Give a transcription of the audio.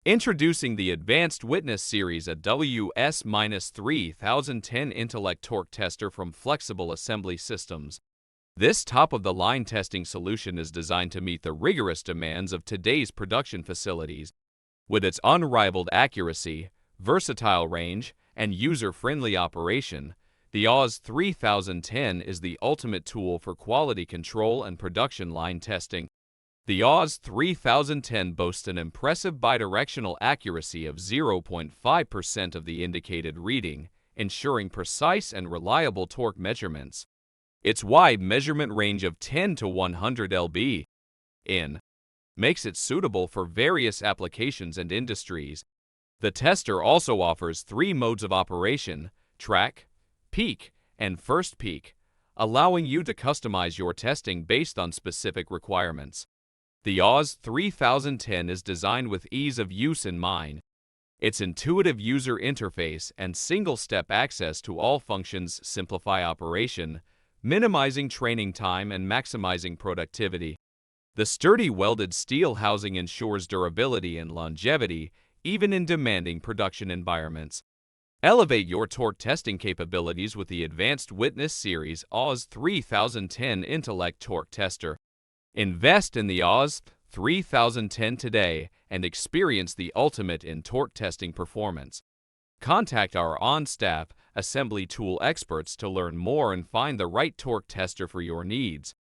Introducing the Advanced Witness Series AWS-3010 Intellect torque tester from Flexible Assembly Systems. This top-of-the-line testing solution is designed to meet the rigorous demands of today's production facilities. With its unrivaled accuracy, versatile range, and user-friendly operation, the AWS-3010 is the ultimate tool for quality control and production line testing. The AWS-3010 boasts an impressive bidirectional accuracy of 0.5% of the indicated reading, ensuring precise and reliable torque measurements. Its wide measurement range of 10 to 100 lb/in makes it suitable for various applications and industries. The tester also offers 3 modes of operation: track, peak, and first peak, allowing you to customize your testing based on specific requirements. The AWS-3010 is designed with ease of use in mind. Its intuitive user interface and single-step access to all functions simplify operation, minimizing training time and maximizing productivity. The sturdy welded steel housing ensures durability and longevity, even in demanding production environments. Elevate your torque testing capabilities with the Advanced Witness Series AWS-3010 Intellect torque tester. Invest in the AWS-3010 today and experience the ultimate in torque testing performance. Contact our on-staff assembly tool experts to learn more and find the right torque tester for your needs.